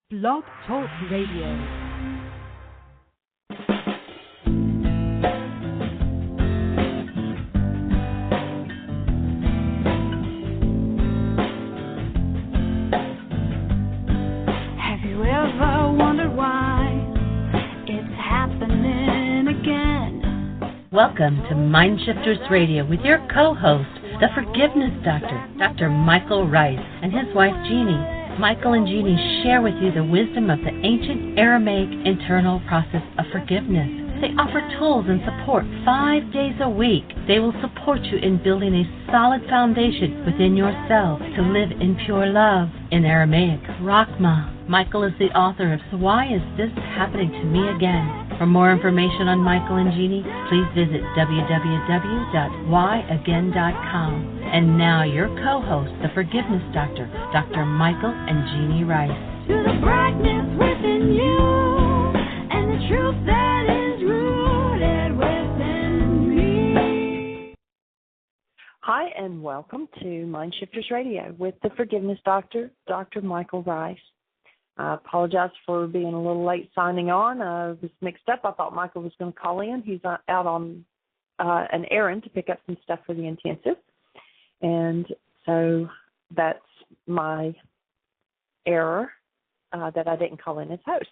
Blog Talk Radio. Welcome to MindShifters Radio with your co-host, the Forgiveness Doctor, Dr. Michael Ryce, and his wife, Jeanie. Michael and Jeanie share with you the wisdom of the ancient Aramaic internal process of forgiveness. They offer tools and support 5 days a week. They will support you in building a solid foundation within yourself to live in pure love. In Aramaic, Rahma. Michael is the author of So Why Is This Happening to Me Again? For more information on Michael and Jeanie, please visit www.whyagain.com. And now your co-host, the Forgiveness Doctor, Dr. Michael and Jeanie Ryce. To the brightness within you and the truth that is rooted within me. Hi, and welcome to MindShifters Radio with the Forgiveness Doctor, Dr. Michael Ryce. I apologize for being a little late signing on. I was mixed up. I thought Michael was going to call in. He's out on an errand to pick up some stuff for the intensive. And so that's my error that I didn't call in as host.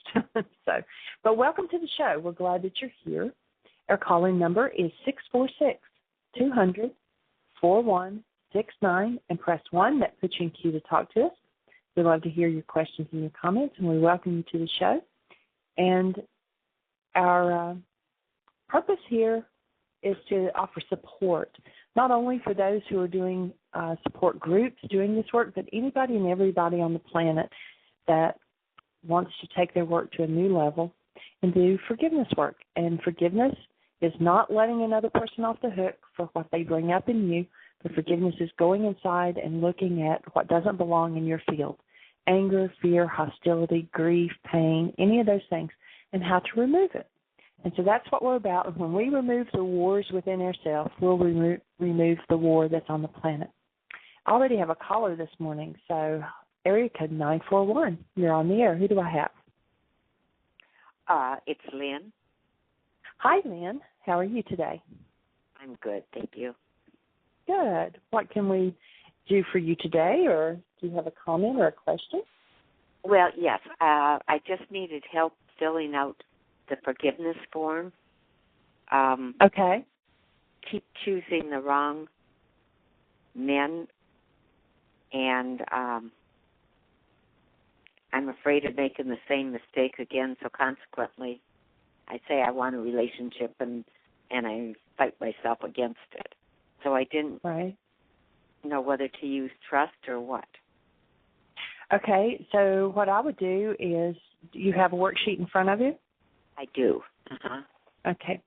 But welcome to the show. We're glad that you're here. Our call-in number is 646-200-4169 and press 1. That puts you in queue to talk to us. We'd love to hear your questions and your comments, and we welcome you to the show. And our purpose here is to offer support, not only for those who are doing support groups doing this work, but anybody and everybody on the planet that wants to take their work to a new level and do forgiveness work. And forgiveness is not letting another person off the hook for what they bring up in you, but forgiveness is going inside and looking at what doesn't belong in your field. Anger, fear, hostility, grief, pain, any of those things, and how to remove it. And so that's what we're about. And when we remove the wars within ourselves, we'll remove the war that's on the planet. I already have a caller this morning, so area code 941. You're on the air. Who do I have? It's Lynn. Hi, Lynn. How are you today? I'm good, thank you. Good. What can we do for you today, or do you have a comment or a question? Well, yes. I just needed help filling out the forgiveness form. Okay. Keep choosing the wrong men, and I'm afraid of making the same mistake again, so consequently I say I want a relationship, and I fight myself against it. So I didn't know whether to use trust or what. Okay, so what I would do is, do you have a worksheet in front of you? I do. Uh-huh. Okay,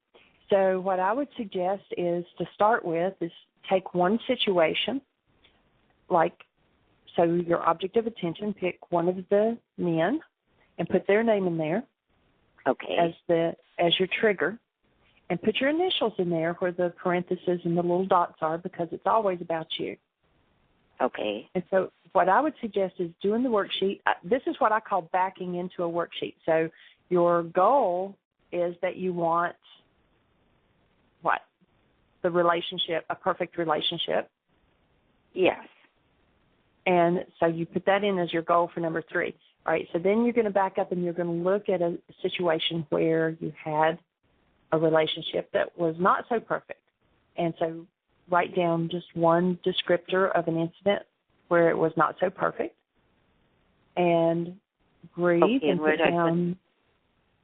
so what I would suggest is to start with is take one situation, so your object of attention, pick one of the men and put their name in there as your trigger. And put your initials in there where the parentheses and the little dots are, because it's always about you. Okay. And so what I would suggest is doing the worksheet. This is what I call backing into a worksheet. So your goal is that you want what? The relationship, a perfect relationship. Yes. And so you put that in as your goal for number 3. All right, so then you're going to back up and you're going to look at a situation where you had a relationship that was not so perfect. And so write down just one descriptor of an incident where it was not so perfect. And breathe and put down,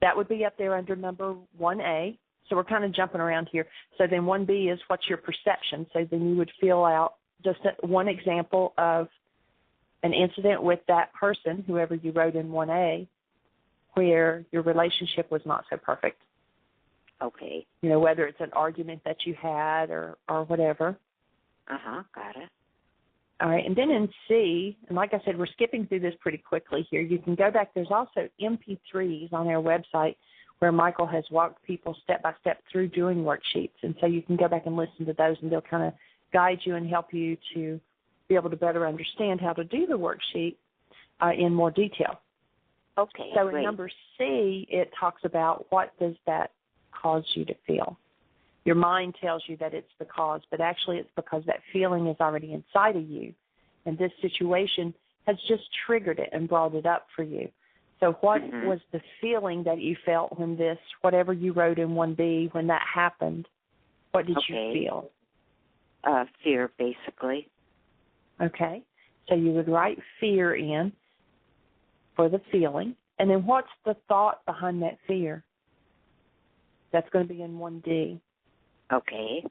that would be up there under number 1A. So we're kind of jumping around here. So then 1B is what's your perception. So then you would fill out just one example of an incident with that person, whoever you wrote in 1A, where your relationship was not so perfect. Okay. You know, whether it's an argument that you had or whatever. Got it. All right, and then in C, and like I said, we're skipping through this pretty quickly here. You can go back. There's also MP3s on our website where Michael has walked people step by step through doing worksheets. And so you can go back and listen to those, and they'll kind of guide you and help you to be able to better understand how to do the worksheet in more detail. Okay, So great. in number C, it talks about what does that cause you to feel. Your mind tells you that it's the cause, but actually it's because that feeling is already inside of you, and this situation has just triggered it and brought it up for you. So what was the feeling that you felt when this, whatever you wrote in 1B, when that happened, what did you feel? Fear, basically. Okay. So you would write fear in for the feeling. And then what's the thought behind that fear? That's going to be in 1D. Okay.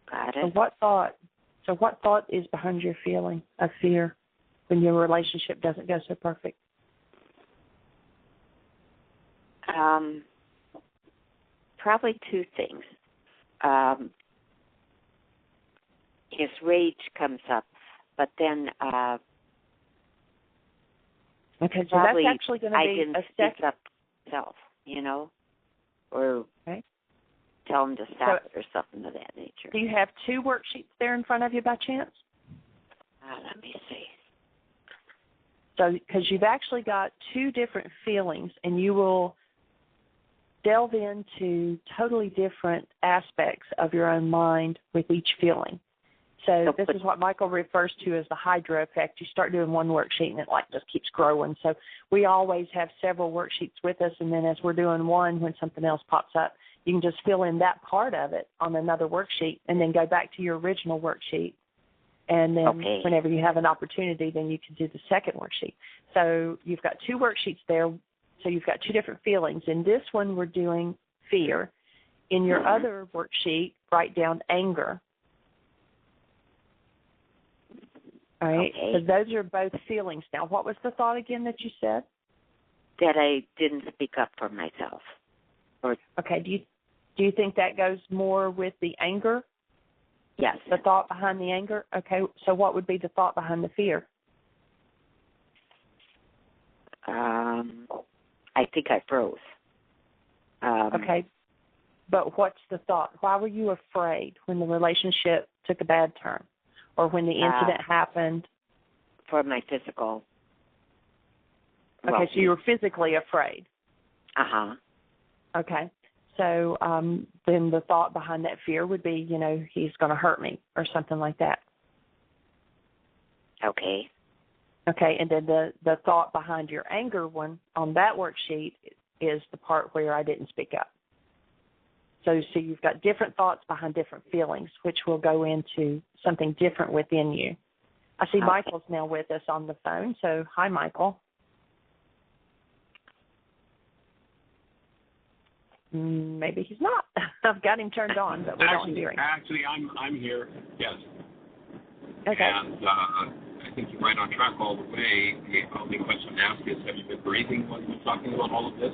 Got it. So what thought is behind your feeling of fear when your relationship doesn't go so perfect? Probably two things. His rage comes up, but then okay, so that's probably actually going to I be didn't a speak second. up myself, or tell him to stop it or something of that nature. Do you have two worksheets there in front of you by chance? Let me see. So, because you've actually got two different feelings, and you will delve into totally different aspects of your own mind with each feeling. So this is what Michael refers to as the hydro effect. You start doing one worksheet, and it just keeps growing. So we always have several worksheets with us, and then as we're doing one, when something else pops up, you can just fill in that part of it on another worksheet and then go back to your original worksheet. And then whenever you have an opportunity, then you can do the second worksheet. So you've got two worksheets there. So you've got two different feelings. In this one, we're doing fear. In your other worksheet, write down anger. All right. So those are both feelings. Now, what was the thought again that you said? That I didn't speak up for myself. Okay. Do you think that goes more with the anger? Yes. The thought behind the anger? Okay. So what would be the thought behind the fear? I think I froze. Okay. But what's the thought? Why were you afraid when the relationship took a bad turn or when the incident happened? For my physical. Okay, so you were physically afraid. Uh-huh. Okay. So then the thought behind that fear would be, he's going to hurt me or something like that. Okay. Okay, and then the thought behind your anger one on that worksheet is the part where I didn't speak up. So you've got different thoughts behind different feelings, which will go into something different within you. I see Michael's now with us on the phone, so hi, Michael. Maybe he's not. I've got him turned on, but we don't hear him. Actually, I'm here, yes. Okay. And I think you're right on track all the way. The only question to ask is, have you been breathing while you're talking about all of this?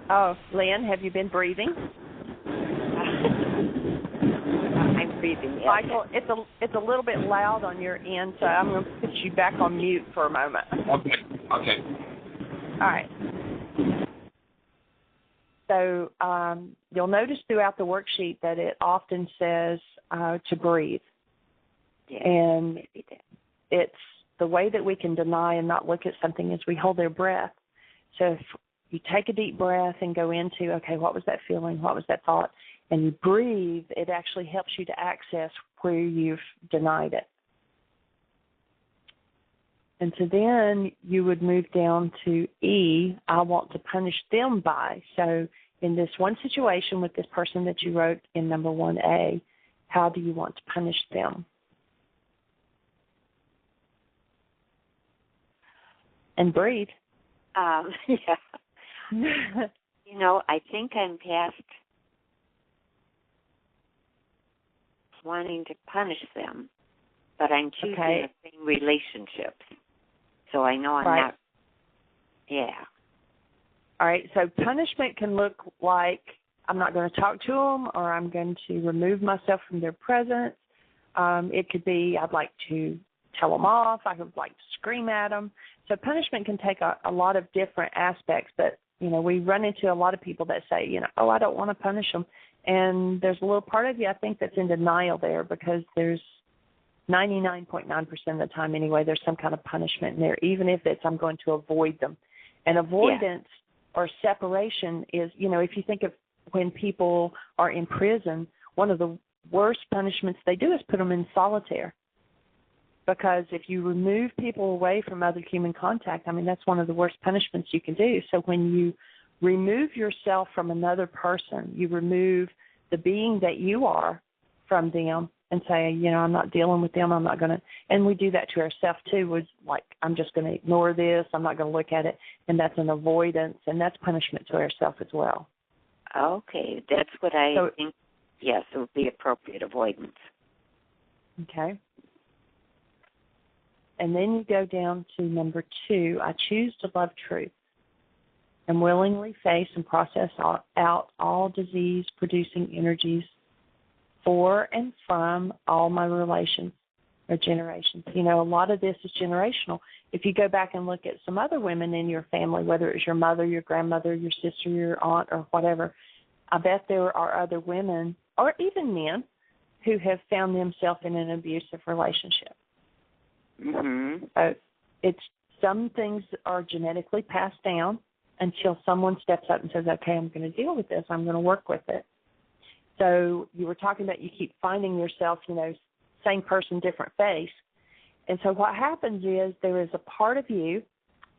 Oh, Lynn, have you been breathing? I'm breathing. Yes. Michael, it's a little bit loud on your end, so I'm going to put you back on mute for a moment. Okay. All right. So you'll notice throughout the worksheet that it often says to breathe. Yeah, and it's the way that we can deny and not look at something is we hold their breath. So if you take a deep breath and go into, okay, what was that feeling? What was that thought? And you breathe, it actually helps you to access where you've denied it. And so then you would move down to E, I want to punish them by. So in this one situation with this person that you wrote in number 1A, how do you want to punish them? And breathe. Yeah. I think I'm past wanting to punish them, but I'm choosing the same relationships. So I know I'm not. Yeah. All right. So punishment can look like I'm not going to talk to them, or I'm going to remove myself from their presence. It could be I'd like to tell them off. I would like to scream at them. So punishment can take a lot of different aspects, but, we run into a lot of people that say, I don't want to punish them. And there's a little part of you, I think, that's in denial there because there's 99.9% of the time anyway, there's some kind of punishment in there, even if it's I'm going to avoid them. And avoidance or separation is, if you think of when people are in prison, one of the worst punishments they do is put them in solitaire. Because if you remove people away from other human contact, that's one of the worst punishments you can do. So when you remove yourself from another person, you remove the being that you are from them and say, I'm not dealing with them, I'm not going to, and we do that to ourselves too, was like, I'm just going to ignore this, I'm not going to look at it, and that's an avoidance, and that's punishment to ourselves as well. Okay, that's what I think, yes, it would be appropriate avoidance. Okay. And then you go down to number 2, I choose to love truth and willingly face and process out all disease-producing energies for and from all my relations or generations. A lot of this is generational. If you go back and look at some other women in your family, whether it's your mother, your grandmother, your sister, your aunt, or whatever, I bet there are other women, or even men, who have found themselves in an abusive relationship. Mm-hmm. It's some things are genetically passed down until someone steps up and says, okay, I'm going to deal with this. I'm going to work with it. So you were talking about you keep finding yourself, same person, different face. And so what happens is there is a part of you,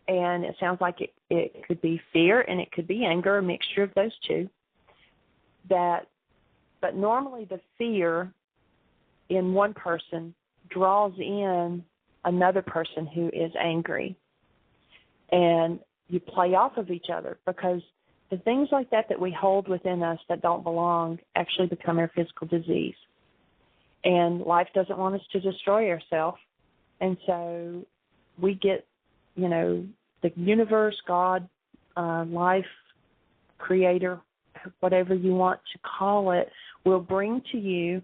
and it sounds like it could be fear and it could be anger, a mixture of those two, but normally the fear in one person draws in another person who is angry. And you play off of each other because the things like that we hold within us that don't belong actually become our physical disease. And life doesn't want us to destroy ourselves. And so we get, the universe, God, life, creator, whatever you want to call it, will bring to you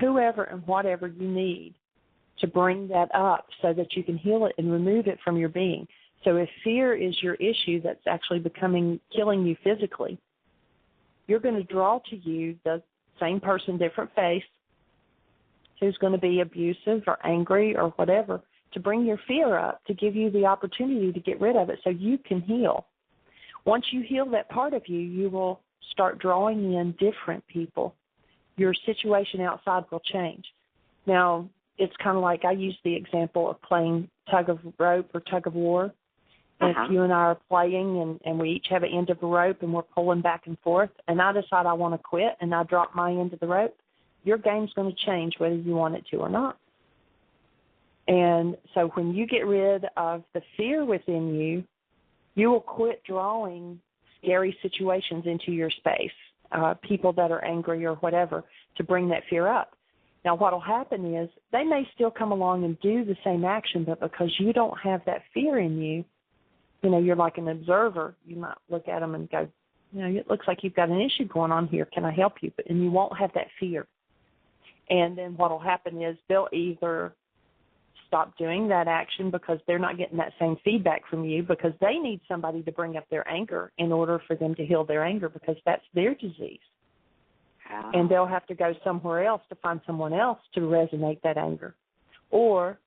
whoever and whatever you need to bring that up so that you can heal it and remove it from your being. So if fear is your issue that's actually killing you physically, you're going to draw to you the same person, different face, who's going to be abusive or angry or whatever, to bring your fear up, to give you the opportunity to get rid of it so you can heal. Once you heal that part of you, you will start drawing in different people. Your situation outside will change. Now, it's kind of like I use the example of playing tug of rope or tug of war. If you and I are playing and we each have an end of the rope and we're pulling back and forth, and I decide I want to quit and I drop my end of the rope, your game's going to change whether you want it to or not. And so when you get rid of the fear within you, you will quit drawing scary situations into your space, people that are angry or whatever, to bring that fear up. Now, what will happen is they may still come along and do the same action, but because you don't have that fear in you, you're like an observer. You might look at them and go, it looks like you've got an issue going on here. Can I help you? And you won't have that fear. And then what will happen is they'll either stop doing that action because they're not getting that same feedback from you because they need somebody to bring up their anger in order for them to heal their anger because that's their disease. And they'll have to go somewhere else to find someone else to resonate that anger. Or,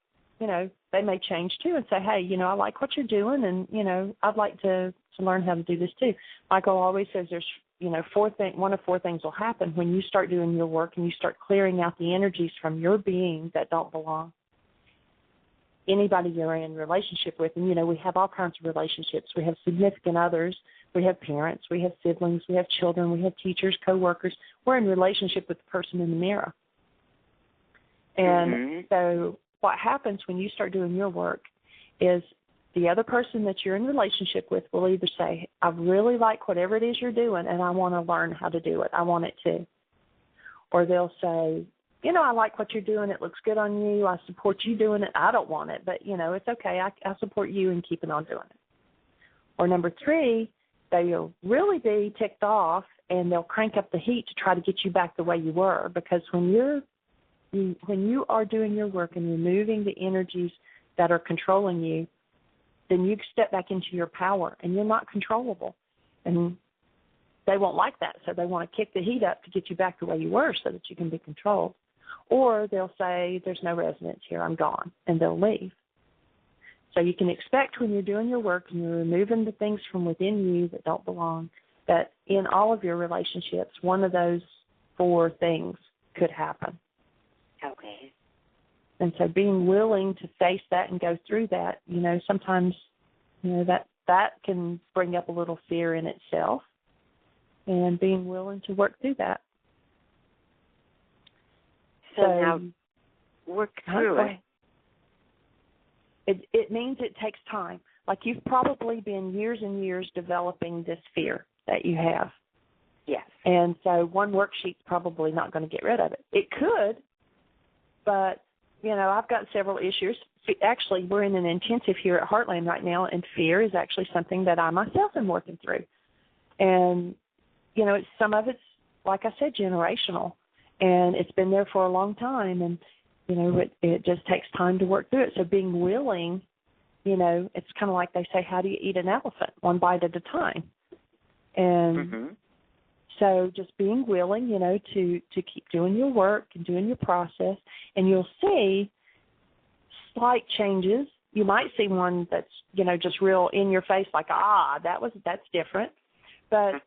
they may change too and say, hey, I like what you're doing and, I'd like to learn how to do this too. Michael always says there's, one of four things will happen when you start doing your work and you start clearing out the energies from your being that don't belong. Anybody you're in relationship with, and, we have all kinds of relationships. We have significant others. We have parents. We have siblings. We have children. We have teachers, coworkers. We're in relationship with the person in the mirror. And so what happens when you start doing your work is the other person that you're in relationship with will either say, I really like whatever it is you're doing, and I want to learn how to do it. I want it too. Or they'll say, I like what you're doing. It looks good on you. I support you doing it. I don't want it, but, it's okay. I support you in keeping on doing it. Or number 3, they'll really be ticked off, and they'll crank up the heat to try to get you back the way you were. Because when you are doing your work and removing the energies that are controlling you, then you step back into your power, and you're not controllable. And they won't like that, so they want to kick the heat up to get you back the way you were so that you can be controlled. or they'll say, there's no residence here, I'm gone, and they'll leave. So you can expect when you're doing your work and you're removing the things from within you that don't belong, that in all of your relationships, one of those 4 things could happen. Okay. And so being willing to face that and go through that, sometimes, that can bring up a little fear in itself, and being willing to work through that. So now work through it. It means it takes time. Like you've probably been years and years developing this fear that you have. Yes. And so one worksheet's probably not going to get rid of it. It could, but, I've got several issues. Actually, we're in an intensive here at Heartland right now, and fear is actually something that I myself am working through. And, some of it's, like I said, generational, and it's been there for a long time, and, it just takes time to work through it. So being willing, it's kind of like they say, how do you eat an elephant? One bite at a time. And so just being willing, to keep doing your work and doing your process, and you'll see slight changes. You might see one that's, just real in your face, like, that's different. But,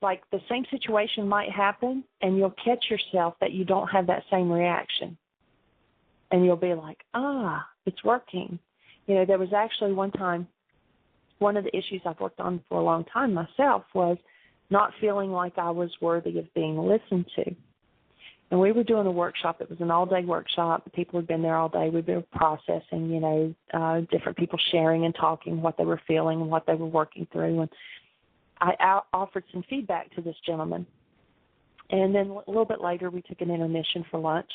like the same situation might happen, and you'll catch yourself that you don't have that same reaction. And you'll be like, it's working. There was actually one time, one of the issues I've worked on for a long time myself was not feeling like I was worthy of being listened to. And we were doing a workshop. It was an all-day workshop. The people had been there all day. We'd been processing, different people sharing and talking what they were feeling and what they were working through. And I offered some feedback to this gentleman. And then a little bit later, we took an intermission for lunch.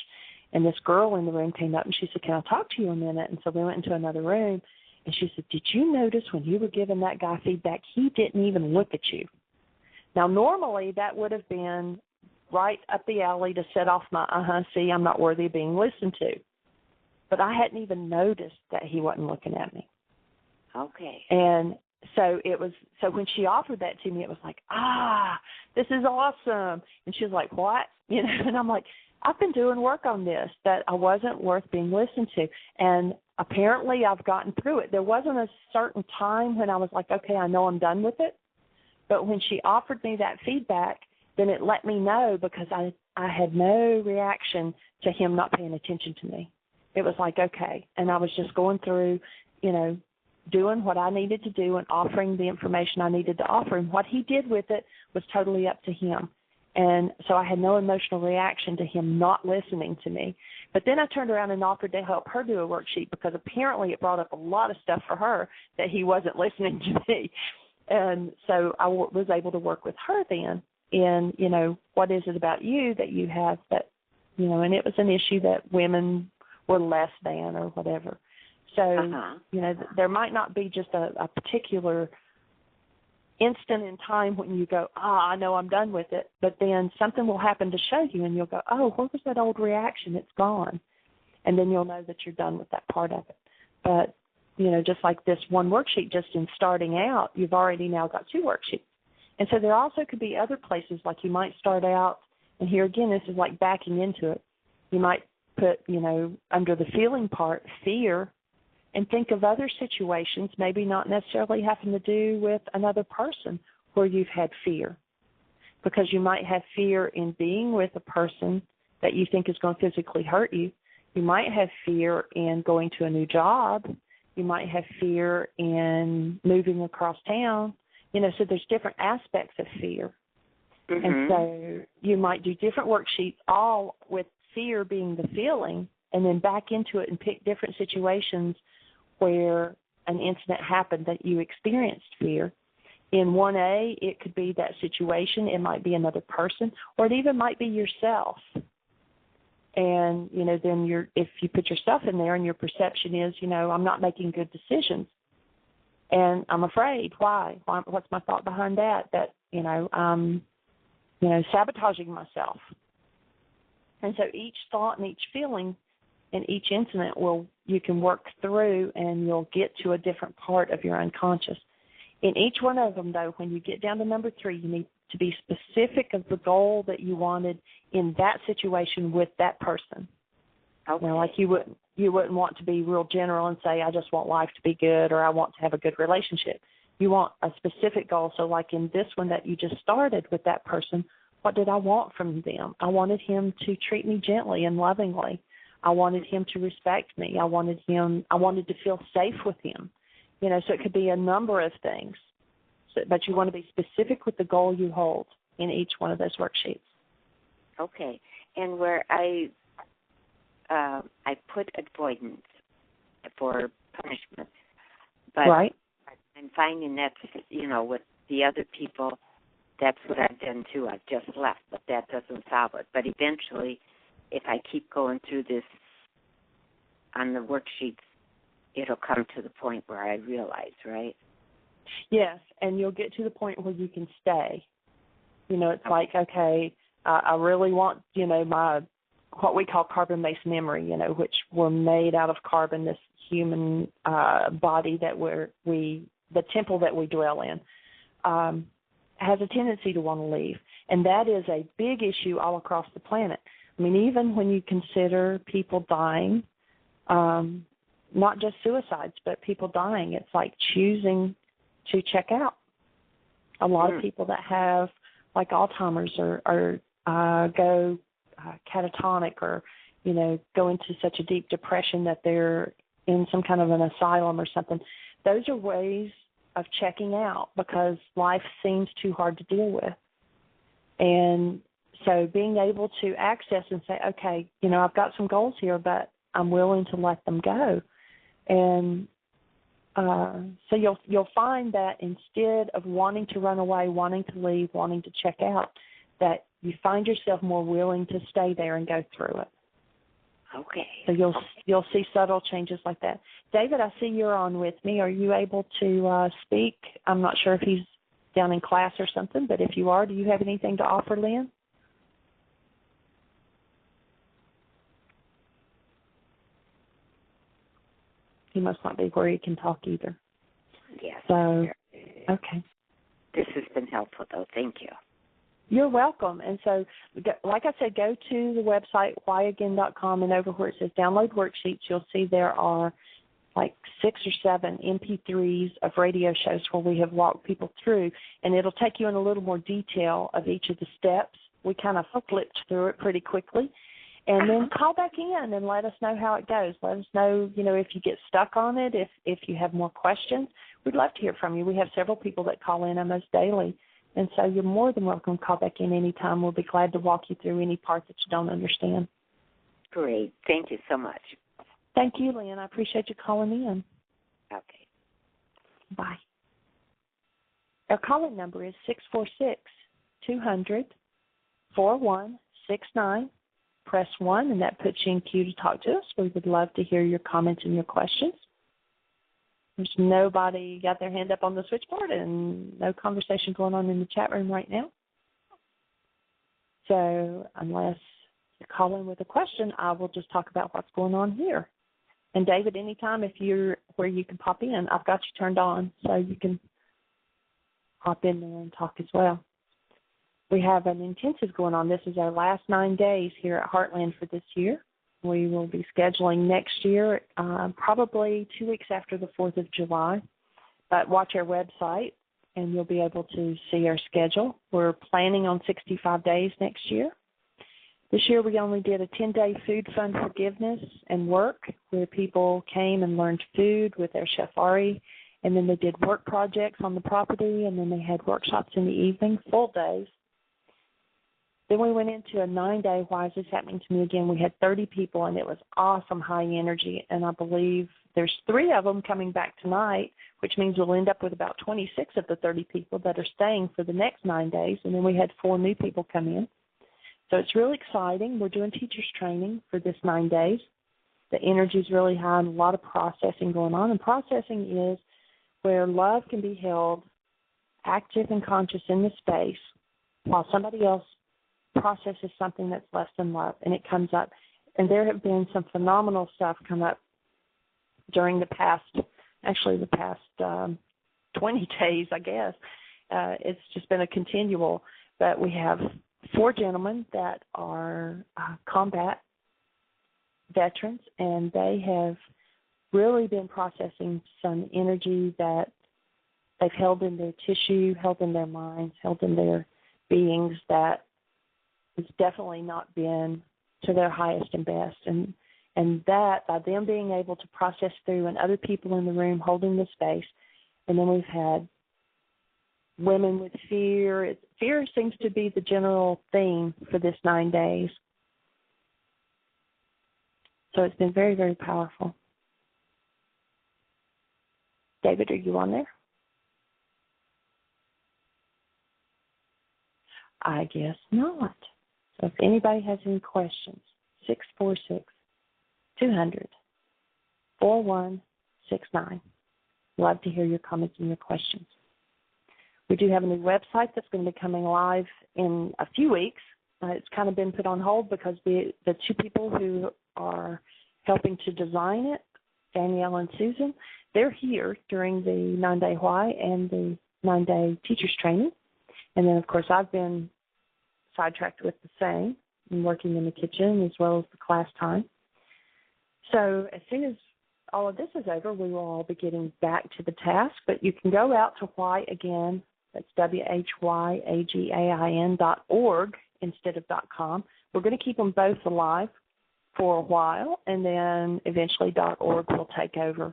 And this girl in the room came up and she said, can I talk to you a minute? And so we went into another room. And she said, did you notice when you were giving that guy feedback, he didn't even look at you? Now, normally that would have been right up the alley to set off my, see, I'm not worthy of being listened to. But I hadn't even noticed that he wasn't looking at me. Okay. And so when she offered that to me, it was like, this is awesome. And she was like, what? And I'm like, I've been doing work on this, that I wasn't worth being listened to. And apparently I've gotten through it. There wasn't a certain time when I was like, okay, I know I'm done with it. But when she offered me that feedback, then it let me know, because I had no reaction to him not paying attention to me. It was like, okay. And I was just going through, doing what I needed to do and offering the information I needed to offer. And what he did with it was totally up to him. And so I had no emotional reaction to him not listening to me. But then I turned around and offered to help her do a worksheet, because apparently it brought up a lot of stuff for her that he wasn't listening to me. And so I was able to work with her then in, what is it about you that you have that, and it was an issue that women were less than or whatever. So, there might not be just a particular instant in time when you go, I know I'm done with it, but then something will happen to show you, and you'll go, where was that old reaction? It's gone. And then you'll know that you're done with that part of it. But, just like this one worksheet, just in starting out, you've already now got 2 worksheets. And so there also could be other places, like you might start out, and here again, this is like backing into it. You might put, under the feeling part, fear, and think of other situations, maybe not necessarily having to do with another person, where you've had fear. Because you might have fear in being with a person that you think is going to physically hurt you. You might have fear in going to a new job. You might have fear in moving across town. So there's different aspects of fear. And so you might do different worksheets, all with fear being the feeling, and then back into it and pick different situations where an incident happened that you experienced fear. In 1A, it could be that situation. It might be another person, or it even might be yourself. And, then if you put yourself in there and your perception is, I'm not making good decisions, and I'm afraid. Why? What's my thought behind that? That, I'm, sabotaging myself. And so each thought and each feeling and each incident you can work through, and you'll get to a different part of your unconscious. In each one of them, though, when you get down to number 3, you need to be specific of the goal that you wanted in that situation with that person. Okay. You know, like you wouldn't want to be real general and say, I just want life to be good or I want to have a good relationship. You want a specific goal. So like in this one that you just started with that person, what did I want from them? I wanted him to treat me gently and lovingly. I wanted him to respect me. I wanted to feel safe with him. You know, so it could be a number of things. So, but you want to be specific with the goal you hold in each one of those worksheets. Okay. And where I put avoidance for punishment, but right. I'm finding that, you know, with the other people, that's what I've done too. I've just left, but that doesn't solve it. But eventually, if I keep going through this on the worksheets, it'll come to the point where I realize, right? Yes, and you'll get to the point where you can stay. You know, it's like, okay, I really want, you know, my what we call carbon-based memory, you know, which we're made out of carbon, this human body that the temple that we dwell in, has a tendency to want to leave. And that is a big issue all across the planet. I mean, even when you consider people dying, not just suicides, but people dying, it's like choosing to check out. A lot of people that have like Alzheimer's or go catatonic or, you know, go into such a deep depression that they're in some kind of an asylum or something, those are ways of checking out because life seems too hard to deal with. And so being able to access and say, okay, you know, I've got some goals here, but I'm willing to let them go. And so you'll find that instead of wanting to run away, wanting to leave, wanting to check out, that you find yourself more willing to stay there and go through it. Okay. So you'll see subtle changes like that. David, I see you're on with me. Are you able to speak? I'm not sure if he's down in class or something, but if you are, do you have anything to offer, Lynn? He must not be where he can talk either. Yes. So, okay. This has been helpful, though. Thank you. You're welcome. And so, like I said, go to the website, whyagain.com, and over where it says download worksheets, you'll see there are like 6 or 7 MP3s of radio shows where we have walked people through, and it'll take you in a little more detail of each of the steps. We kind of flipped through it pretty quickly. And then call back in and let us know how it goes. Let us know, you know, if you get stuck on it, if you have more questions. We'd love to hear from you. We have several people that call in almost daily. And so you're more than welcome to call back in anytime. We'll be glad to walk you through any part that you don't understand. Great. Thank you so much. Thank you, Lynn. I appreciate you calling in. Okay. Bye. Our calling number is 646-200-4169. Press 1, and that puts you in queue to talk to us. We would love to hear your comments and your questions. There's nobody got their hand up on the switchboard and no conversation going on in the chat room right now. So unless you're calling with a question, I will just talk about what's going on here. And David, anytime if you're where you can pop in, I've got you turned on so you can hop in there and talk as well. We have an intensive going on. This is our last 9 days here at Heartland for this year. We will be scheduling next year, probably 2 weeks after the 4th of July. But watch our website, and you'll be able to see our schedule. We're planning on 65 days next year. This year we only did a 10-day food fund forgiveness and work where people came and learned food with their chef Ari, and then they did work projects on the property, and then they had workshops in the evening, full days. Then we went into a 9-day, why is this happening to me again? We had 30 people, and it was awesome high energy, and I believe there's 3 of them coming back tonight, which means we'll end up with about 26 of the 30 people that are staying for the next 9 days, and then we had 4 new people come in. So it's really exciting. We're doing teachers training for this 9 days. The energy is really high and a lot of processing going on, and processing is where love can be held active and conscious in the space while somebody else processes something that's less than love, and it comes up. And there have been some phenomenal stuff come up during the past 20 days, I guess. It's just been a continual but we have 4 gentlemen that are combat veterans, and they have really been processing some energy that they've held in their tissue, held in their minds, held in their beings that has definitely not been to their highest and best. And that, by them being able to process through and other people in the room holding the space, and then we've had women with fear. Fear seems to be the general theme for this 9 days. So it's been very, very powerful. David, are you on there? I guess not. So if anybody has any questions, 646-200-4169. Love to hear your comments and your questions. We do have a new website that's going to be coming live in a few weeks. It's kind of been put on hold because the 2 people who are helping to design it, Danielle and Susan, they're here during the 9-day why and the 9-day teachers training. And then, of course, I've been sidetracked with the same and working in the kitchen as well as the class time. So as soon as all of this is over, we will all be getting back to the task. But you can go out to Why Again. That's WHYAGAIN.org instead of .com. We're going to keep them both alive for a while, and then eventually .org will take over.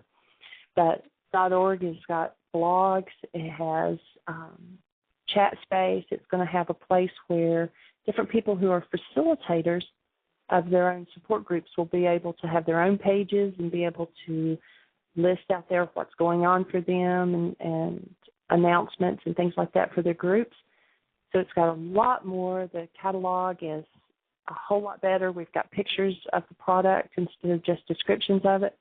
But .org has got blogs. It has chat space. It's going to have a place where different people who are facilitators of their own support groups will be able to have their own pages and be able to list out there what's going on for them and announcements and things like that for their groups. So it's got a lot more. The catalog is a whole lot better. We've got pictures of the product instead of just descriptions of it.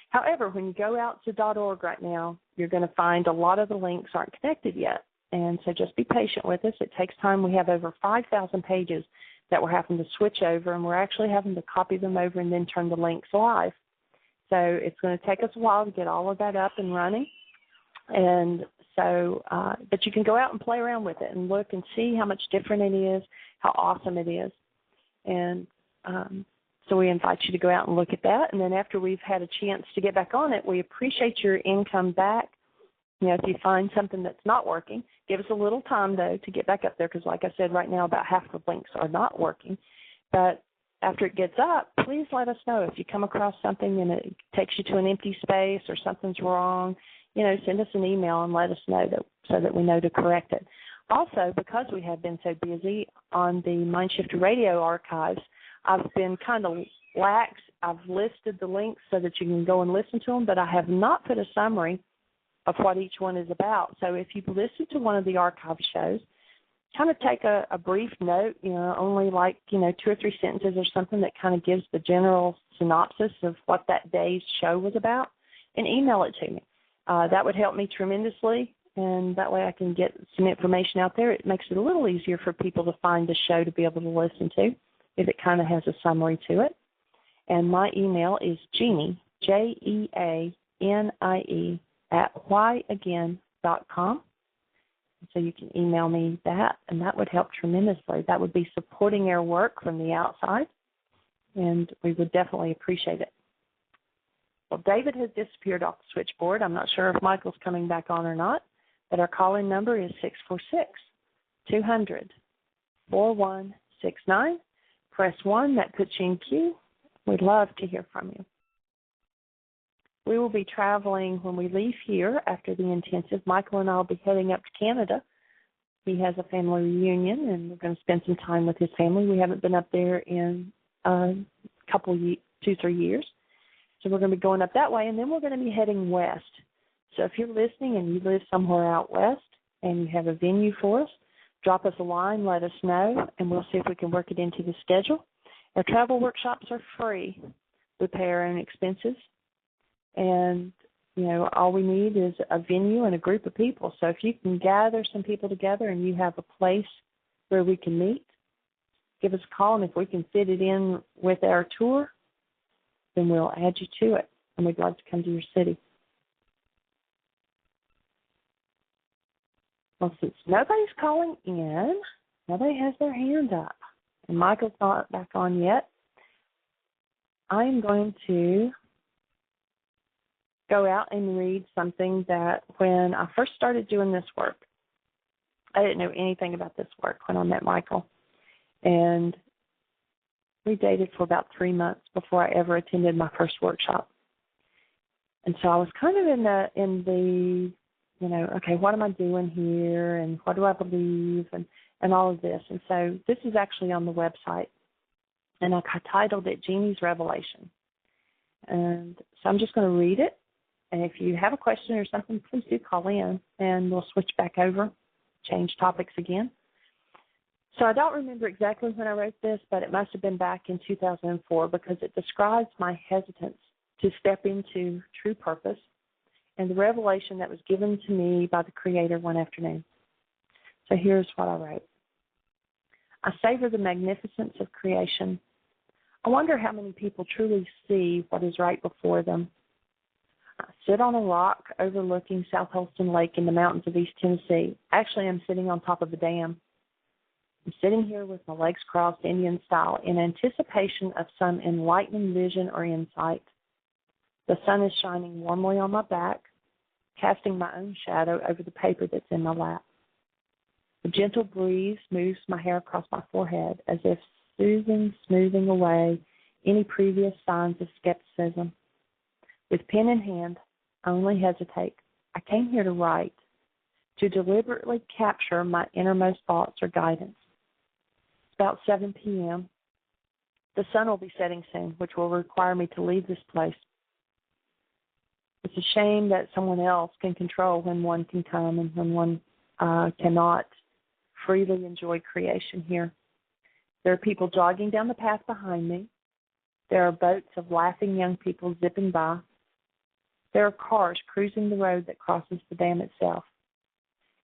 However, when you go out to .org right now, you're going to find a lot of the links aren't connected yet. And so just be patient with us. It takes time. We have over 5,000 pages that we're having to switch over, and we're actually having to copy them over and then turn the links live. So it's going to take us a while to get all of that up and running. And so, but you can go out and play around with it and look and see how much different it is, how awesome it is. And so we invite you to go out and look at that. And then after we've had a chance to get back on it, we appreciate your income back. You know, if you find something that's not working, give us a little time, though, to get back up there because, like I said, right now about half the links are not working. But after it gets up, please let us know. If you come across something and it takes you to an empty space or something's wrong, you know, send us an email and let us know so that we know to correct it. Also, because we have been so busy on the MindShifter Radio archives, I've been kind of lax. I've listed the links so that you can go and listen to them, but I have not put a summary of what each one is about. So if you've listened to one of the archive shows, kind of take a brief note, you know, only like, you know, 2 or 3 sentences or something that kind of gives the general synopsis of what that day's show was about, and email it to me. That would help me tremendously, and that way I can get some information out there. It makes it a little easier for people to find the show to be able to listen to if it kind of has a summary to it. And my email is Jeanie, Jeanie, @whyagain.com. So you can email me that, and that would help tremendously. That would be supporting our work from the outside, and we would definitely appreciate it. Well, David has disappeared off the switchboard. I'm not sure if Michael's coming back on or not, but our call-in number is 646-200-4169. Press 1. That puts you in queue. We'd love to hear from you. We will be traveling when we leave here after the intensive. Michael and I will be heading up to Canada. He has a family reunion, and we're going to spend some time with his family. We haven't been up there in a couple, 2-3 years. So we're going to be going up that way, and then we're going to be heading west. So if you're listening and you live somewhere out west and you have a venue for us, drop us a line, let us know, and we'll see if we can work it into the schedule. Our travel workshops are free. We pay our own expenses. And, you know, all we need is a venue and a group of people. So if you can gather some people together and you have a place where we can meet, give us a call, and if we can fit it in with our tour, then we'll add you to it, and we'd love to come to your city. Well, since nobody's calling in, Nobody has their hand up. And Michael's not back on yet. I am going to go out and read something that when I first started doing this work, I didn't know anything about this work when I met Michael. And we dated for about 3 months before I ever attended my first workshop. And so I was kind of in the okay, what am I doing here, and what do I believe, and all of this. And so this is actually on the website, and I titled it Jeanie's Revelation. And so I'm just going to read it, and if you have a question or something, please do call in, and we'll switch back over, change topics again. So I don't remember exactly when I wrote this, but it must have been back in 2004 because it describes my hesitance to step into true purpose and the revelation that was given to me by the Creator one afternoon. So here's what I wrote. I savor the magnificence of creation. I wonder how many people truly see what is right before them. I sit on a rock overlooking South Holston Lake in the mountains of East Tennessee. Actually, I'm sitting on top of a dam. I'm sitting here with my legs crossed Indian style in anticipation of some enlightening vision or insight. The sun is shining warmly on my back, casting my own shadow over the paper that's in my lap. The gentle breeze moves my hair across my forehead as if smoothing away any previous signs of skepticism. With pen in hand, I only hesitate. I came here to write, to deliberately capture my innermost thoughts or guidance. It's about 7 p.m. The sun will be setting soon, which will require me to leave this place. It's a shame that someone else can control when one can come and when one cannot freely enjoy creation here. There are people jogging down the path behind me. There are boats of laughing young people zipping by. There are cars cruising the road that crosses the dam itself.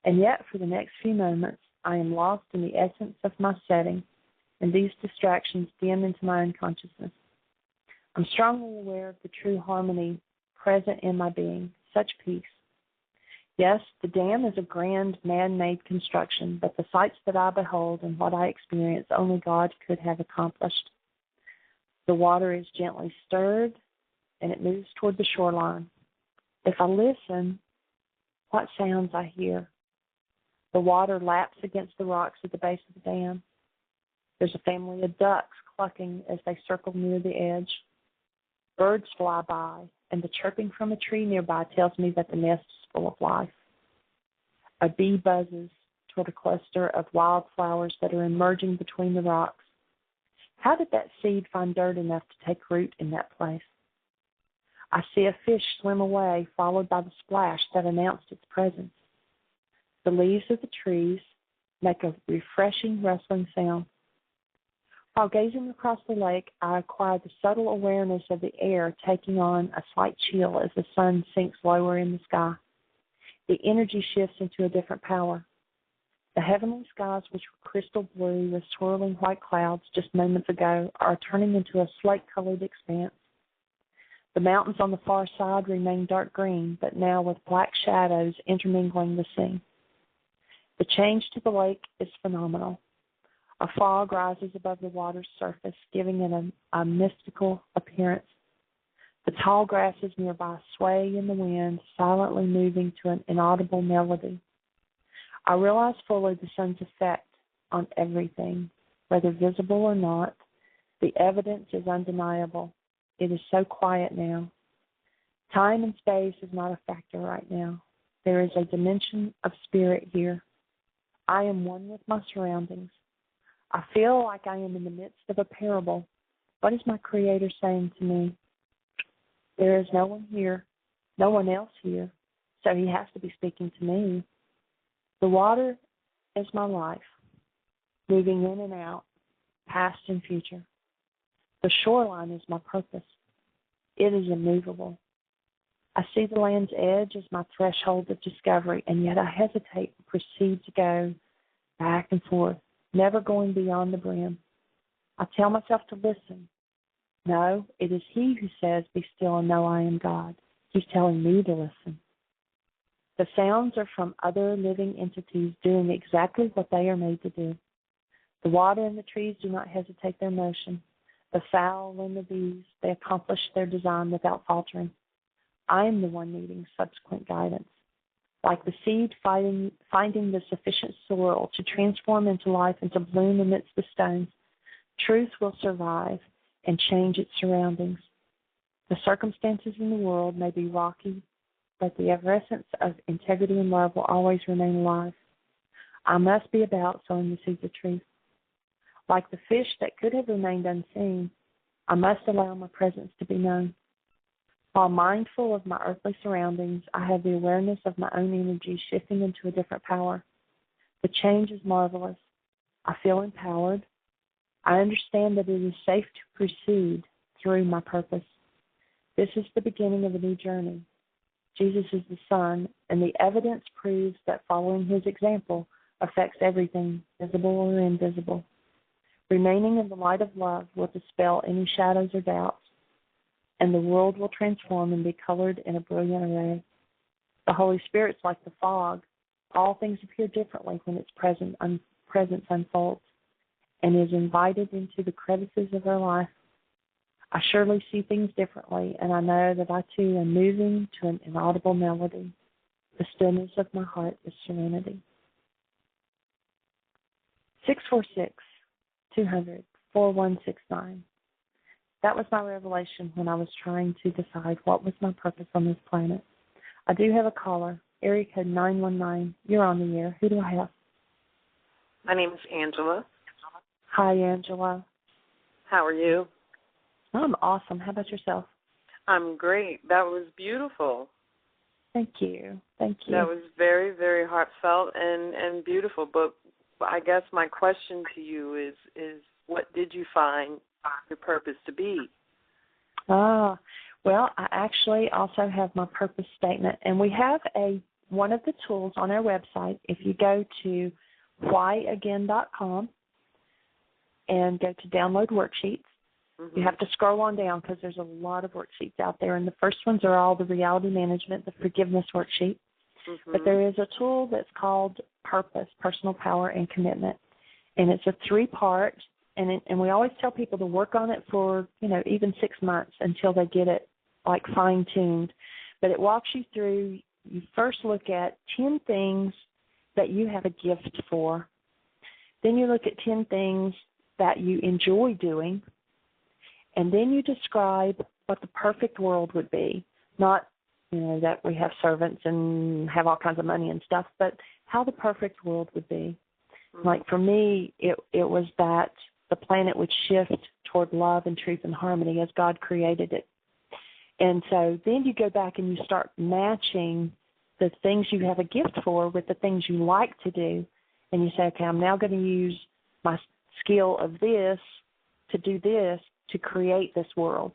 And yet, for the next few moments, I am lost in the essence of my setting, and these distractions dim into my unconsciousness. I'm strongly aware of the true harmony present in my being, such peace. Yes, the dam is a grand man-made construction, but the sights that I behold and what I experience only God could have accomplished. The water is gently stirred, and it moves toward the shoreline. If I listen, what sounds I hear? The water laps against the rocks at the base of the dam. There's a family of ducks clucking as they circle near the edge. Birds fly by, and the chirping from a tree nearby tells me that the nest is full of life. A bee buzzes toward a cluster of wildflowers that are emerging between the rocks. How did that seed find dirt enough to take root in that place? I see a fish swim away, followed by the splash that announced its presence. The leaves of the trees make a refreshing rustling sound. While gazing across the lake, I acquire the subtle awareness of the air taking on a slight chill as the sun sinks lower in the sky. The energy shifts into a different power. The heavenly skies, which were crystal blue with swirling white clouds just moments ago, are turning into a slate-colored expanse. The mountains on the far side remain dark green, but now with black shadows intermingling the scene. The change to the lake is phenomenal. A fog rises above the water's surface, giving it a mystical appearance. The tall grasses nearby sway in the wind, silently moving to an inaudible melody. I realize fully the sun's effect on everything, whether visible or not. The evidence is undeniable. It is so quiet now. Time and space is not a factor right now. There is a dimension of spirit here. I am one with my surroundings. I feel like I am in the midst of a parable. What is my Creator saying to me? There is no one here, no one else here, so He has to be speaking to me. The water is my life, moving in and out, past and future. The shoreline is my purpose. It is immovable. I see the land's edge as my threshold of discovery, and yet I hesitate and proceed to go back and forth, never going beyond the brim. I tell myself to listen. No, it is He who says, "Be still and know I am God." He's telling me to listen. The sounds are from other living entities doing exactly what they are made to do. The water and the trees do not hesitate their motion. The fowl and the bees, they accomplish their design without faltering. I am the one needing subsequent guidance. Like the seed finding the sufficient soil to transform into life and to bloom amidst the stones, truth will survive and change its surroundings. The circumstances in the world may be rocky, but the essence of integrity and love will always remain alive. I must be about sowing the seeds of truth. Like the fish that could have remained unseen, I must allow my presence to be known. While mindful of my earthly surroundings, I have the awareness of my own energy shifting into a different power. The change is marvelous. I feel empowered. I understand that it is safe to proceed through my purpose. This is the beginning of a new journey. Jesus is the Son, and the evidence proves that following his example affects everything, visible or invisible. Remaining in the light of love will dispel any shadows or doubts, and the world will transform and be colored in a brilliant array. The Holy Spirit's like the fog. All things appear differently when its presence unfolds and is invited into the crevices of our life. I surely see things differently, and I know that I too am moving to an inaudible melody. The stillness of my heart is serenity. 646-200-4169. That was my revelation when I was trying to decide what was my purpose on this planet. I do have a caller, area code 919. You're on the air. Who do I have? My name is Angela. Hi, Angela. How are you? I'm awesome. How about yourself? I'm great. That was beautiful. Thank you. Thank you. That was very, very heartfelt and beautiful. But I guess my question to you is what did you find your purpose to be? Well, I actually also have my purpose statement, and we have one of the tools on our website. If you go to whyagain.com and go to download worksheets, you have to scroll on down because there's a lot of worksheets out there, and the first ones are all the reality management, the forgiveness worksheet. But there is a tool that's called Purpose, Personal Power, and Commitment, and it's a 3-part, and we always tell people to work on it for, even 6 months until they get it, like, fine-tuned. But it walks you through, you first look at 10 things that you have a gift for. Then you look at 10 things that you enjoy doing, and then you describe what the perfect world would be, not that we have servants and have all kinds of money and stuff, but how the perfect world would be. Like for me, it was that the planet would shift toward love and truth and harmony as God created it. And so then you go back and you start matching the things you have a gift for with the things you like to do. And you say, okay, I'm now going to use my skill of this to do this to create this world.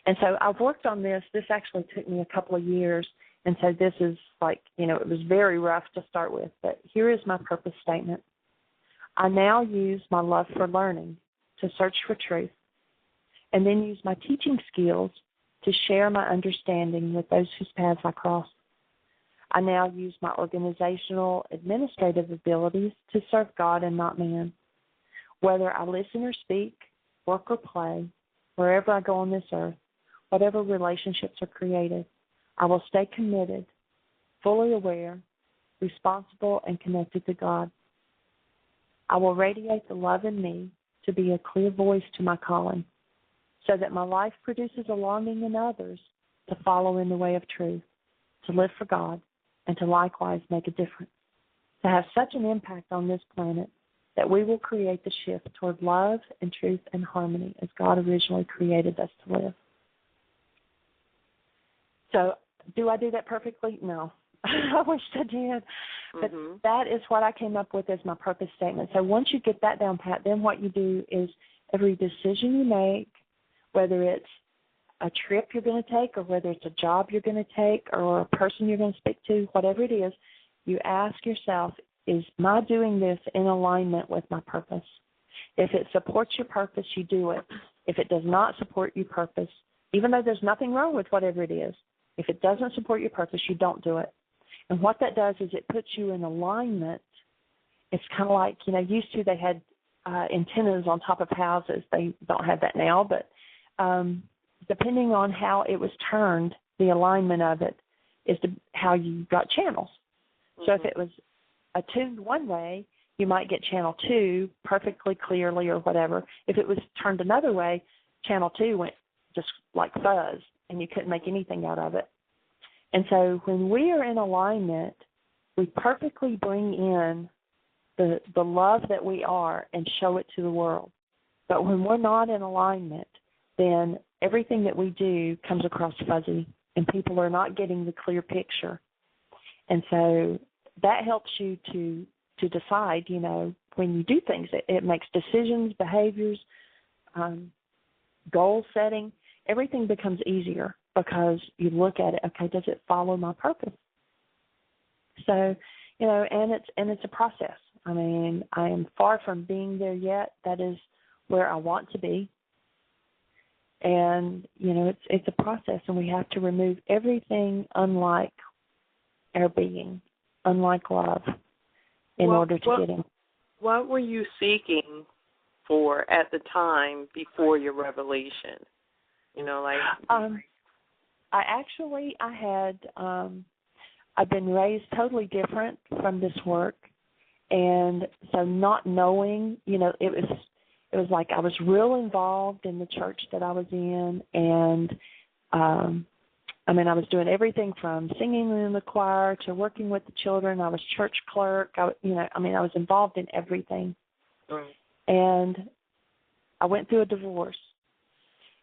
And so I've worked on this. This actually took me a couple of years. And so this is like, it was very rough to start with. But here is my purpose statement. I now use my love for learning to search for truth, and then use my teaching skills to share my understanding with those whose paths I cross. I now use my organizational, administrative abilities to serve God and not man. Whether I listen or speak, work or play, wherever I go on this earth, whatever relationships are created, I will stay committed, fully aware, responsible, and connected to God. I will radiate the love in me to be a clear voice to my calling, so that my life produces a longing in others to follow in the way of truth, to live for God, and to likewise make a difference, to have such an impact on this planet that we will create the shift toward love and truth and harmony as God originally created us to live. So, do I do that perfectly? No. I wish I did. But that is what I came up with as my purpose statement. So once you get that down pat, then what you do is every decision you make, whether it's a trip you're going to take or whether it's a job you're going to take or a person you're going to speak to, whatever it is, you ask yourself, is my doing this in alignment with my purpose? If it supports your purpose, you do it. If it does not support your purpose, even though there's nothing wrong with whatever it is, if it doesn't support your purpose, you don't do it. And what that does is it puts you in alignment. It's kind of like, used to they had antennas on top of houses. They don't have that now, but depending on how it was turned, the alignment of it is how you got channels. Mm-hmm. So if it was attuned one way, you might get channel 2 perfectly clearly or whatever. If it was turned another way, channel 2 went just like fuzz, and you couldn't make anything out of it. And so when we are in alignment, we perfectly bring in the love that we are and show it to the world. But when we're not in alignment, then everything that we do comes across fuzzy, and people are not getting the clear picture. And so that helps you to decide, when you do things. It makes decisions, behaviors, goal setting. Everything becomes easier because you look at it, okay, does it follow my purpose? So, and it's a process. I mean, I am far from being there yet. That is where I want to be. And, it's a process, and we have to remove everything unlike our being, unlike love, in order to get in. What were you seeking for at the time before your revelation? I've been raised totally different from this work, and so not knowing, it was like I was real involved in the church that I was in, and I was doing everything from singing in the choir to working with the children. I was church clerk. I was involved in everything. Mm. And I went through a divorce,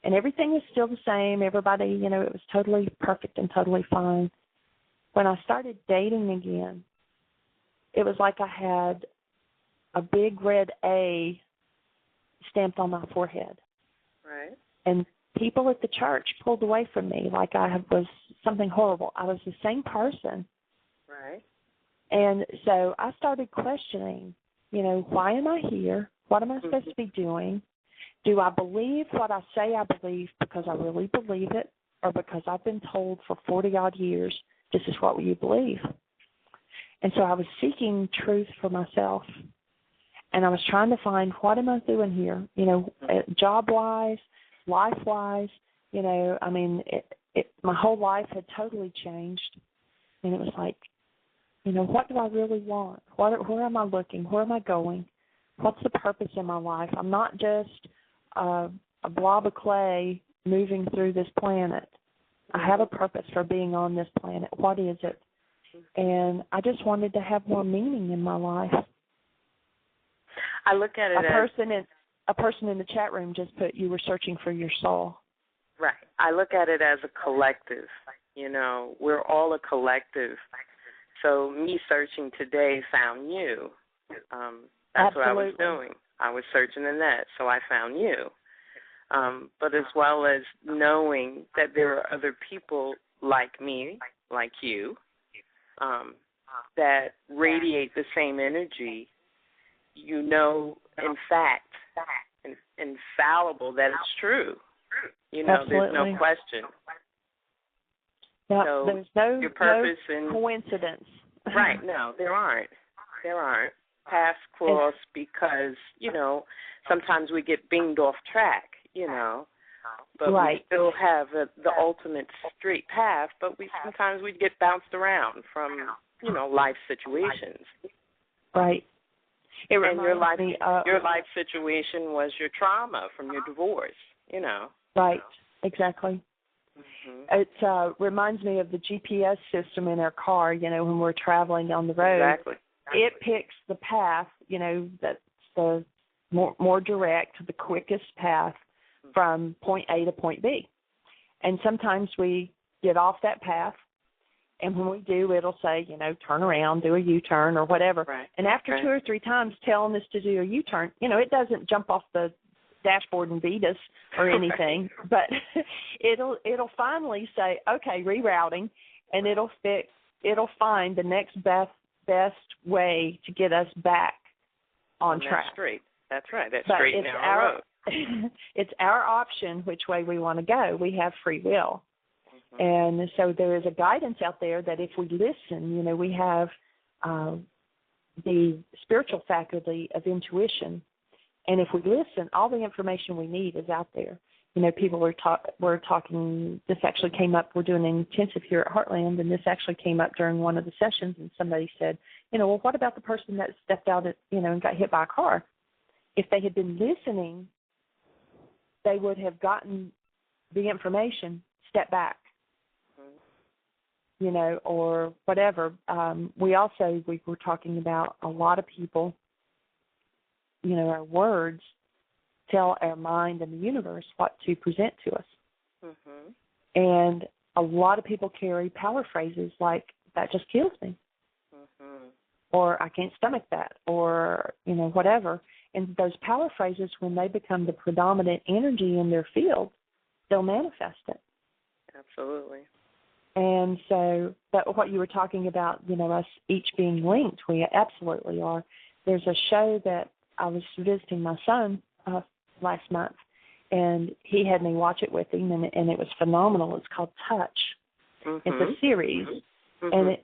and everything was still the same. Everybody, it was totally perfect and totally fine. When I started dating again, it was like I had a big red A stamped on my forehead. Right. And people at the church pulled away from me like I was something horrible. I was the same person. Right. And so I started questioning, why am I here? What am I supposed to be doing? Do I believe what I say I believe because I really believe it, or because I've been told for 40-odd years, this is what you believe? And so I was seeking truth for myself. And I was trying to find, what am I doing here? Job-wise, life-wise, my whole life had totally changed. And it was like, what do I really want? Where am I looking? Where am I going? What's the purpose in my life? I'm not just a blob of clay moving through this planet. I have a purpose for being on this planet. What is it? And I just wanted to have more meaning in my life. I look at it a person in the chat room just put, you were searching for your soul. Right. I look at it as a collective. We're all a collective. So me searching today found you. That's Absolutely. what I was doing. I was searching the net, so I found you. But as well as knowing that there are other people like me, like you, that radiate the same energy, in fact, infallible that it's true. Absolutely. There's no question. Yeah, so there's your purpose no coincidence. Right, no, there aren't. Paths cross because, sometimes we get binged off track, but right. we still have the ultimate straight path, but sometimes we get bounced around from, life situations. Right. And your life situation was your trauma from your divorce, Right, exactly. Mm-hmm. It reminds me of the GPS system in our car, when we're traveling on the road. Exactly. It picks the path, that's the more direct, the quickest path from point A to point B. And sometimes we get off that path, and when we do, it'll say, turn around, do a U-turn or whatever. Right. And after 2 or 3 times telling us to do a U-turn, it doesn't jump off the dashboard and beat us or anything, but it'll finally say, okay, rerouting, and it'll find the next best way to get us back on track. That's straight. That's right. That's but straight and narrow road. It's our option which way we want to go. We have free will. Mm-hmm. And so there is a guidance out there that if we listen, we have the spiritual faculty of intuition And if we listen, all the information we need is out there. You know, people were talking, this actually came up, we're doing an intensive here at Heartland, and this actually came up during one of the sessions, and somebody said, you know, well, what about the person that stepped out, and got hit by a car? If they had been listening, they would have gotten the information, step back, you know, or whatever. We were talking about a lot of people, you know, our words tell our mind and the universe what to present to us. Mm-hmm. And a lot of people carry power phrases like, that just kills me, mm-hmm. or I can't stomach that, or, you know, whatever. And those power phrases, when they become the predominant energy in their field, they'll manifest it. Absolutely. And so, but what you were talking about, you know, us each being linked, we absolutely are. There's a show that I was visiting my son last month, and he had me watch it with him, and it was phenomenal. It's called Touch. Mm-hmm. It's a series, mm-hmm. and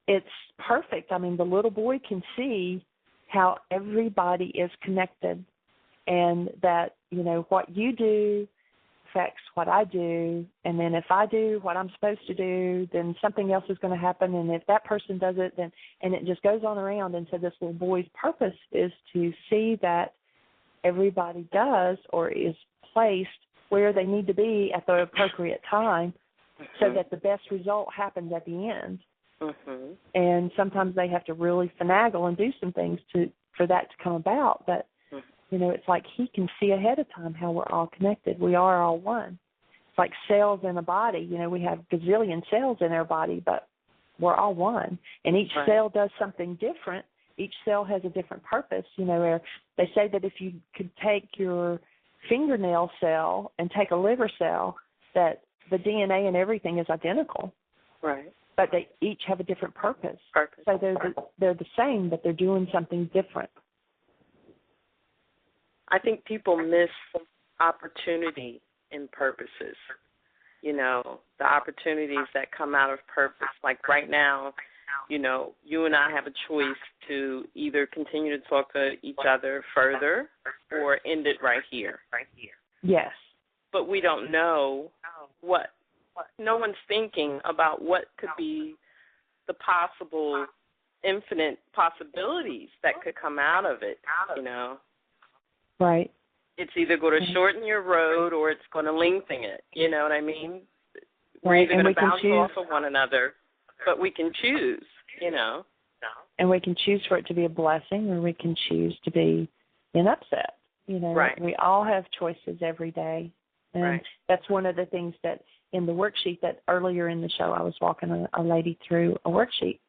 it's perfect. I mean, the little boy can see how everybody is connected, and that, you know, what you do affects what I do, and then if I do what I'm supposed to do, then something else is going to happen, and if that person does it, then, and it just goes on around. And so this little boy's purpose is to see that everybody does or is placed where they need to be at the appropriate time, mm-hmm. so that the best result happens at the end. Mm-hmm. And sometimes they have to really finagle and do some things for that to come about. But, mm-hmm. you know, it's like he can see ahead of time how we're all connected. We are all one. It's like cells in a body. You know, we have gazillion cells in our body, but we're all one. And each right. cell does something different. Each cell has a different purpose. You know, they say that if you could take your fingernail cell and take a liver cell, that the DNA and everything is identical. Right. But they each have a different purpose. So they're the same, but they're doing something different. I think people miss opportunity in purposes. You know, the opportunities that come out of purpose. Like right now, you know, you and I have a choice to either continue to talk to each other further or end it right here. Yes. But we don't know what. No one's thinking about what could be the possible infinite possibilities that could come out of it, you know. Right. It's either going to shorten your road or it's going to lengthen it, you know what I mean? We're either going to bounce off of one another, but we can choose, you know. And we can choose for it to be a blessing, or we can choose to be an upset, you know. Right. We all have choices every day. And right. that's one of the things that in the worksheet that earlier in the show I was walking a lady through a worksheet,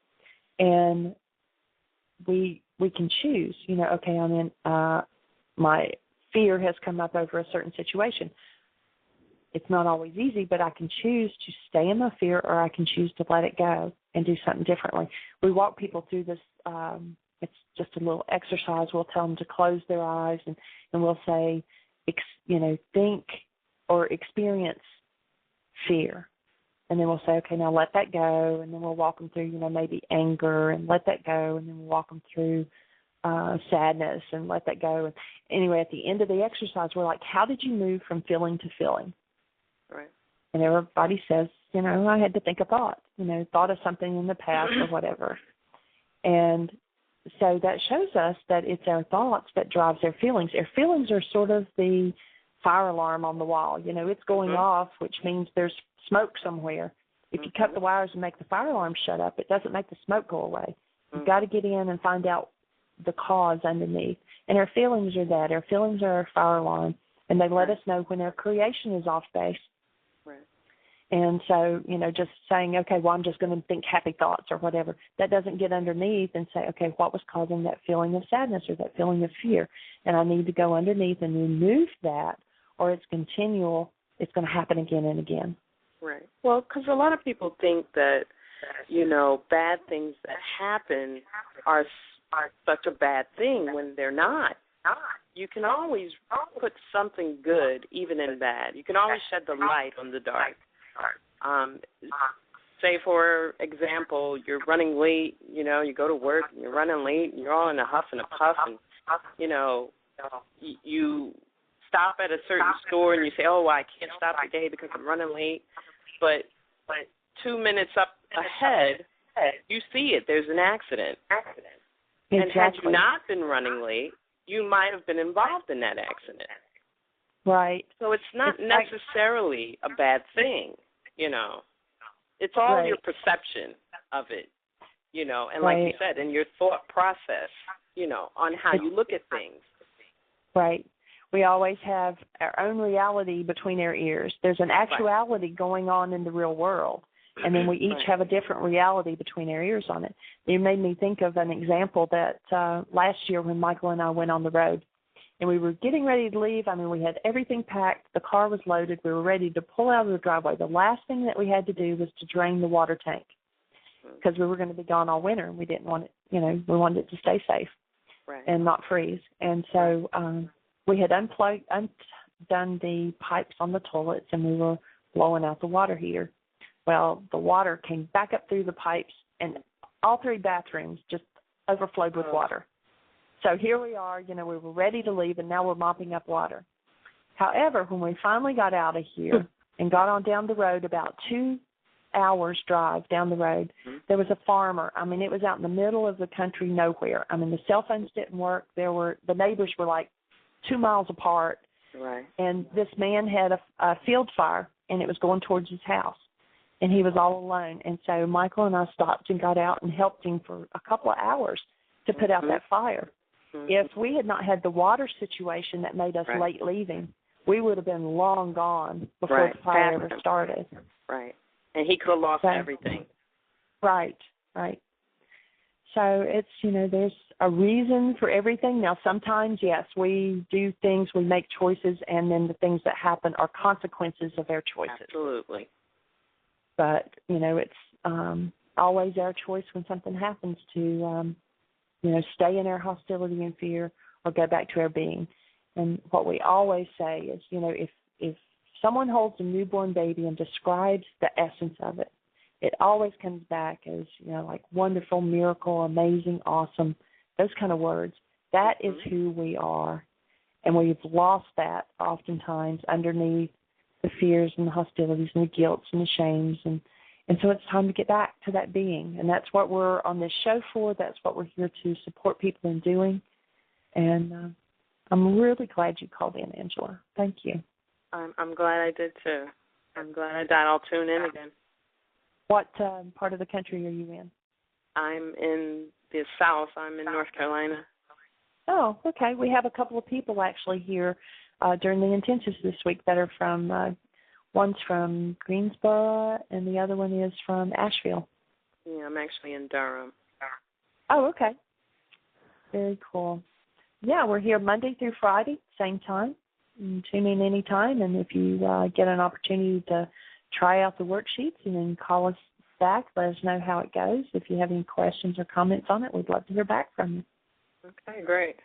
and we can choose, you know, okay, I'm in, my fear has come up over a certain situation. It's not always easy, but I can choose to stay in my fear, or I can choose to let it go and do something differently. We walk people through this, it's just a little exercise. We'll tell them to close their eyes, and we'll say, you know, think or experience fear. And then we'll say, okay, now let that go. And then we'll walk them through, you know, maybe anger, and let that go. And then we'll walk them through sadness and let that go. And anyway, at the end of the exercise, we're like, how did you move from feeling to feeling? Right. And everybody says, you know, I had to think a thought, you know, thought of something in the past or whatever. And so that shows us that it's our thoughts that drives our feelings. Our feelings are sort of the fire alarm on the wall. You know, it's going mm-hmm. off, which means there's smoke somewhere. If you cut the wires and make the fire alarm shut up, it doesn't make the smoke go away. You've got to get in and find out the cause underneath. And our feelings are that. Our feelings are our fire alarm, and they let us know when our creation is off base. Right. And so, you know, just saying, okay, well, I'm just going to think happy thoughts or whatever, that doesn't get underneath and say, okay, what was causing that feeling of sadness or that feeling of fear? And I need to go underneath and remove that, or it's continual. It's going to happen again and again. Right. Well, because a lot of people think that, you know, bad things that happen are such a bad thing when they're not. You can always put something good even in bad. You can always shed the light on the dark. Say, for example, you're running late, you know, you go to work and you're running late and you're all in a huff and a puff, and, you know, you stop at a certain store and you say, oh, I can't stop today because I'm running late. But 2 minutes up ahead, you see it. There's an accident. Exactly. And had you not been running late, you might have been involved in that accident. Right. So it's not necessarily a bad thing, you know. It's all your perception of it, you know, and like you said, in your thought process, you know, on how you look at things. Right. We always have our own reality between our ears. There's an actuality going on in the real world, and then we each have a different reality between our ears on it. It made me think of an example that last year when Michael and I went on the road, and we were getting ready to leave. I mean, we had everything packed. The car was loaded. We were ready to pull out of the driveway. The last thing that we had to do was to drain the water tank because we were going to be gone all winter, and we didn't want it, you know, we wanted it to stay safe and not freeze. And so we had undone the pipes on the toilets, and we were blowing out the water heater. Well, the water came back up through the pipes, and all 3 bathrooms just overflowed with water. So here we are, you know, we were ready to leave, and now we're mopping up water. However, when we finally got out of here and got on down the road, about 2 hours drive down the road, there was a farmer. I mean, it was out in the middle of the country, nowhere. I mean, the cell phones didn't work. The neighbors were like 2 miles apart. Right. And this man had a field fire, and it was going towards his house. And he was all alone. And so Michael and I stopped and got out and helped him for a couple of hours to put out that fire. If we had not had the water situation that made us late leaving, we would have been long gone before the fire ever started. Right. And he could have lost everything. Right. So it's, you know, there's a reason for everything. Now, sometimes, yes, we do things, we make choices, and then the things that happen are consequences of our choices. Absolutely. But, you know, it's always our choice when something happens to, you know, stay in our hostility and fear or go back to our being. And what we always say is, you know, if someone holds a newborn baby and describes the essence of it, it always comes back as, you know, like wonderful, miracle, amazing, awesome, those kind of words. That is who we are. And we've lost that oftentimes underneath the fears and the hostilities and the guilts and the shames. And so it's time to get back to that being. And that's what we're on this show for. That's what we're here to support people in doing. And I'm really glad you called in, Angela. Thank you. I'm glad I did, too. I'm glad I did. I'll tune in again. What part of the country are you in? I'm in the South. I'm in North Carolina. Oh, okay. We have a couple of people actually here during the intensives this week that are from, one's from Greensboro and the other one is from Asheville. Yeah, I'm actually in Durham. Oh, okay. Very cool. Yeah, we're here Monday through Friday, same time. You tune in anytime, and if you get an opportunity to try out the worksheets and then call us back, let us know how it goes. If you have any questions or comments on it, we'd love to hear back from you. Okay, great.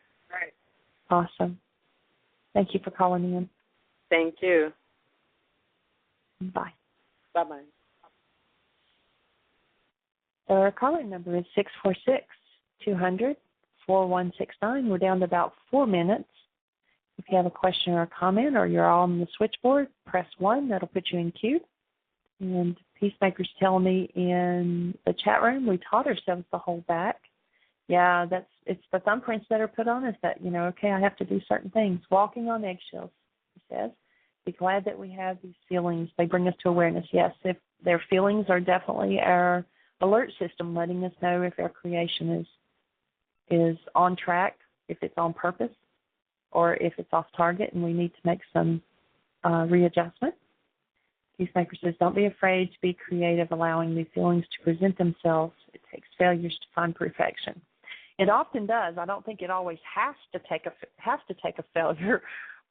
Awesome. Thank you for calling in. Thank you. Bye. Bye-bye. Our calling number is 646-200-4169. We're down to about 4 minutes. If you have a question or a comment or you're on the switchboard, press 1. That'll put you in queue. And Peacemaker's telling me in the chat room we taught ourselves to hold back. Yeah, it's the thumbprints that are put on us that, you know, okay, I have to do certain things. Walking on eggshells, he says. Be glad that we have these feelings. They bring us to awareness. Yes, if their feelings are definitely our alert system letting us know if our creation is on track, if it's on purpose, or if it's off target and we need to make some readjustment. Peacemaker says, don't be afraid to be creative, allowing the feelings to present themselves. It takes failures to find perfection. It often does. I don't think it always has to take a failure,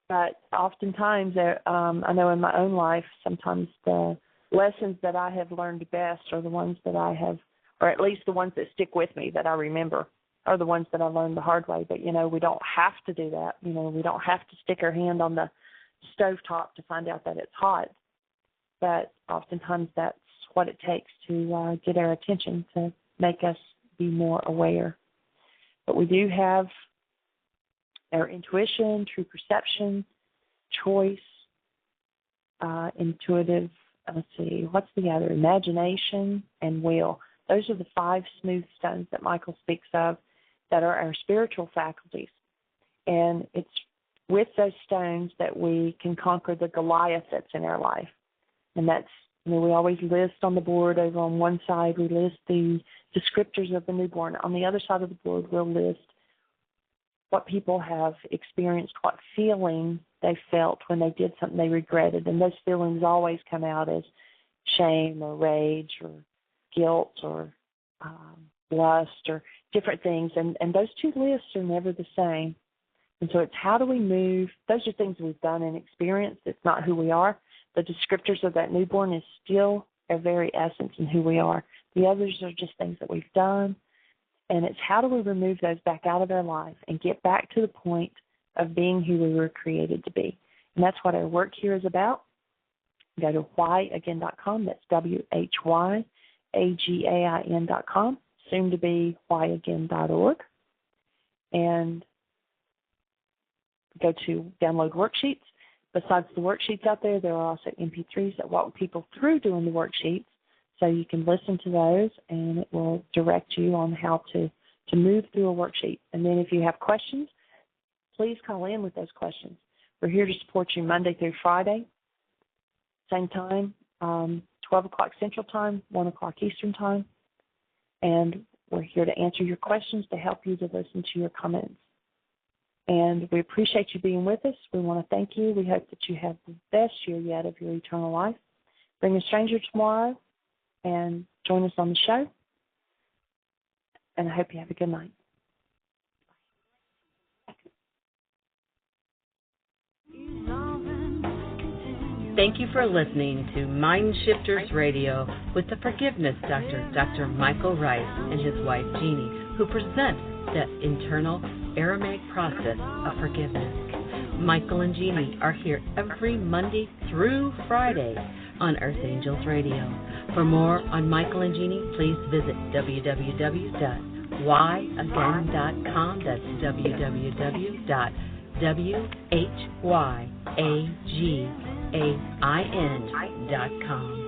but oftentimes, I know in my own life, sometimes the lessons that I have learned best are the ones that I have, or at least the ones that stick with me that I remember, are the ones that I learned the hard way. But, you know, we don't have to do that. You know, we don't have to stick our hand on the stovetop to find out that it's hot. But oftentimes that's what it takes to get our attention, to make us be more aware. But we do have our intuition, true perception, choice, intuitive, let's see, what's the other? Imagination and will. Those are the 5 smooth stones that Michael speaks of that are our spiritual faculties. And it's with those stones that we can conquer the Goliath that's in our life. And that's, we always list on the board over on one side, we list the descriptors of the newborn. On the other side of the board, we'll list what people have experienced, what feeling they felt when they did something they regretted. And those feelings always come out as shame or rage or guilt or lust or different things. And those 2 lists are never the same. And so it's how do we move? Those are things we've done and experienced. It's not who we are. The descriptors of that newborn is still our very essence and who we are. The others are just things that we've done. And it's how do we remove those back out of our life and get back to the point of being who we were created to be. And that's what our work here is about. Go to whyagain.com. That's WHYAGAIN.com, soon to be whyagain.org. And go to download worksheets. Besides the worksheets out there, there are also MP3s that walk people through doing the worksheets. So you can listen to those, and it will direct you on how to move through a worksheet. And then if you have questions, please call in with those questions. We're here to support you Monday through Friday, same time, 12 o'clock Central Time, 1 o'clock Eastern Time. And we're here to answer your questions, to help you, to listen to your comments. And we appreciate you being with us. We want to thank you. We hope that you have the best year yet of your eternal life. Bring a stranger tomorrow and join us on the show. And I hope you have a good night. Thank you for listening to MindShifters Radio with the Forgiveness Doctor, Dr. Michael Ryce, and his wife, Jeanie, who present the internal Aramaic process of forgiveness. Michael and Jeanie are here every Monday through Friday on Earth Angels Radio. For more on Michael and Jeanie, please visit www.whyagain.com. That's www.whyagain.com.